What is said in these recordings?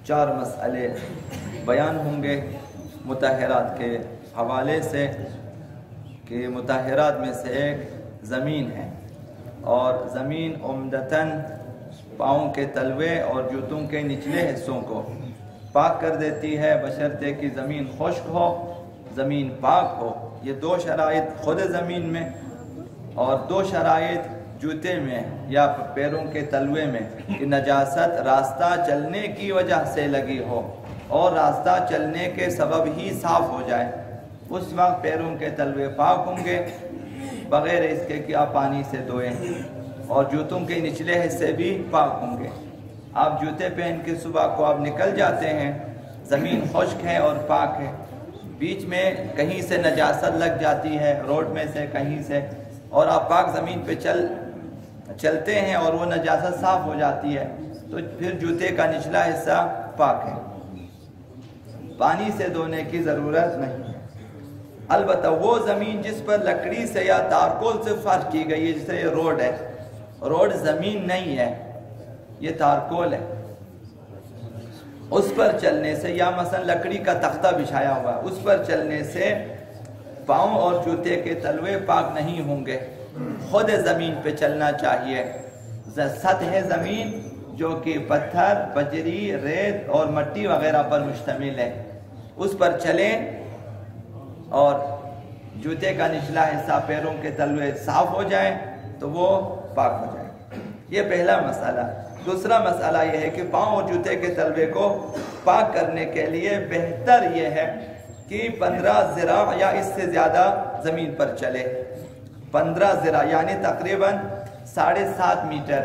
4 مسئلے بیان ہوں گے مطہرات کے حوالے سے کہ مطہرات میں سے ایک زمین ہے، اور زمین عمدتاً پاؤں کے تلوے اور جوتوں کے نچلے حصوں کو پاک کر دیتی ہے، بشرطے کہ زمین خشک ہو، زمین پاک ہو۔ یہ 2 شرائط خود زمین میں اور 2 شرائط جوتے میں یا پیروں کے تلوے میں کہ نجاست راستہ چلنے کی وجہ سے لگی ہو اور راستہ چلنے کے سبب ہی صاف ہو جائے، اس وقت پیروں کے تلوے پاک ہوں گے بغیر اس کے کہ آپ پانی سے دھوئیں، اور جوتوں کے نچلے حصے بھی پاک ہوں گے۔ آپ جوتے پہن کے صبح کو آپ نکل جاتے ہیں، زمین خشک ہے اور پاک ہے، بیچ میں کہیں سے نجاست لگ جاتی ہے، روڈ میں سے کہیں سے، اور آپ پاک زمین پہ چلتے ہیں اور وہ نجاست صاف ہو جاتی ہے، تو پھر جوتے کا نچلا حصہ پاک ہے، پانی سے دھونے کی ضرورت نہیں ہے۔ البتہ وہ زمین جس پر لکڑی سے یا تارکول سے فرش کی گئی ہے، جیسے یہ روڈ ہے، روڈ زمین نہیں ہے، یہ تارکول ہے، اس پر چلنے سے یا مثلا لکڑی کا تختہ بچھایا ہوا ہے، اس پر چلنے سے پاؤں اور جوتے کے تلوے پاک نہیں ہوں گے، خود زمین پہ چلنا چاہیے۔ سطح زمین جو کہ پتھر، بجری، ریت اور مٹی وغیرہ پر مشتمل ہے، اس پر چلیں اور جوتے کا نچلا حصہ پیروں کے تلوے صاف ہو جائیں تو وہ پاک ہو جائیں۔ یہ پہلا مسئلہ۔ دوسرا مسئلہ یہ ہے کہ پاؤں اور جوتے کے تلوے کو پاک کرنے کے لیے بہتر یہ ہے کہ 15 ذراع یا اس سے زیادہ زمین پر چلے۔ 15 ذراع یعنی تقریباً 7.5 میٹر۔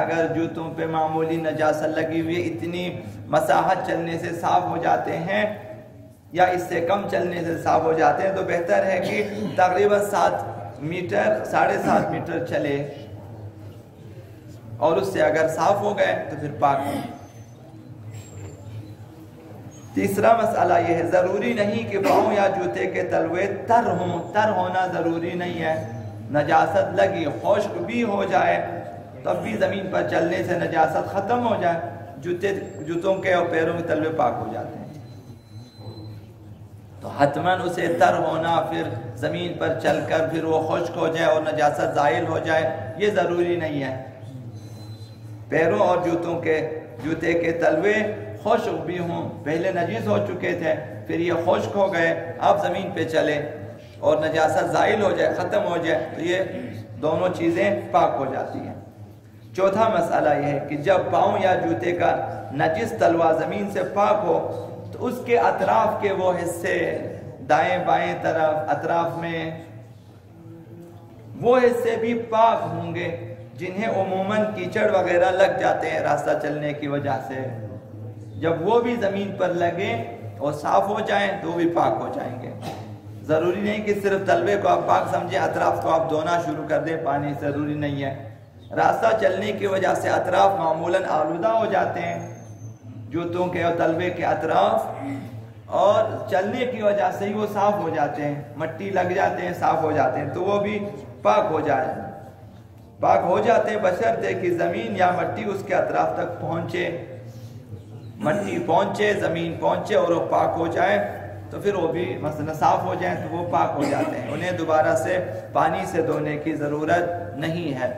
اگر جوتوں پہ معمولی نجاست لگی ہوئی اتنی مساحت چلنے سے صاف ہو جاتے ہیں یا اس سے کم چلنے سے صاف ہو جاتے ہیں، تو بہتر ہے کہ تقریباً 7 میٹر 7.5 میٹر چلے، اور اس سے اگر صاف ہو گئے تو پھر پاک ہو۔ تیسرا مسئلہ یہ ہے، ضروری نہیں کہ پاؤں یا جوتے کے تلوے تر ہوں، تر ہونا ضروری نہیں ہے، نجاست لگی خشک بھی ہو جائے تب بھی زمین پر چلنے سے نجاست ختم ہو جائے، جوتوں کے اور پیروں کے تلوے پاک ہو جاتے ہیں، تو حتماً اسے تر ہونا، پھر زمین پر چل کر پھر وہ خشک ہو جائے اور نجاست زائل ہو جائے، یہ ضروری نہیں ہے۔ پیروں اور جوتے کے تلوے خشک بھی ہوں، پہلے نجیس ہو چکے تھے، پھر یہ خشک ہو گئے، آپ زمین پہ چلے اور نجاست زائل ہو جائے، ختم ہو جائے، تو یہ دونوں چیزیں پاک ہو جاتی ہیں۔ چوتھا مسئلہ یہ ہے کہ جب پاؤں یا جوتے کا نجس تلوا زمین سے پاک ہو تو اس کے اطراف کے وہ حصے، دائیں بائیں طرف اطراف میں وہ حصے بھی پاک ہوں گے جنہیں عموماً کیچڑ وغیرہ لگ جاتے ہیں راستہ چلنے کی وجہ سے، جب وہ بھی زمین پر لگیں اور صاف ہو جائیں تو وہ بھی پاک ہو جائیں گے۔ ضروری نہیں کہ صرف تلوے کو آپ پاک سمجھیں، اطراف کو آپ دھونا شروع کر دیں، پانی ضروری نہیں ہے۔ راستہ چلنے کی وجہ سے اطراف معمولاً آلودہ ہو جاتے ہیں، جوتوں کے اور تلوے کے اطراف، اور چلنے کی وجہ سے ہی وہ صاف ہو جاتے ہیں، مٹی لگ جاتے ہیں، صاف ہو جاتے ہیں، تو وہ بھی پاک ہو جاتے ہیں بشرطے کہ زمین یا مٹی اس کے اطراف تک پہنچے، مٹی پہنچے، زمین پہنچے اور وہ پاک ہو جائے تو پھر وہ بھی مثلا صاف ہو جائیں تو وہ پاک ہو جاتے ہیں، انہیں دوبارہ سے پانی سے دھونے کی ضرورت نہیں ہے۔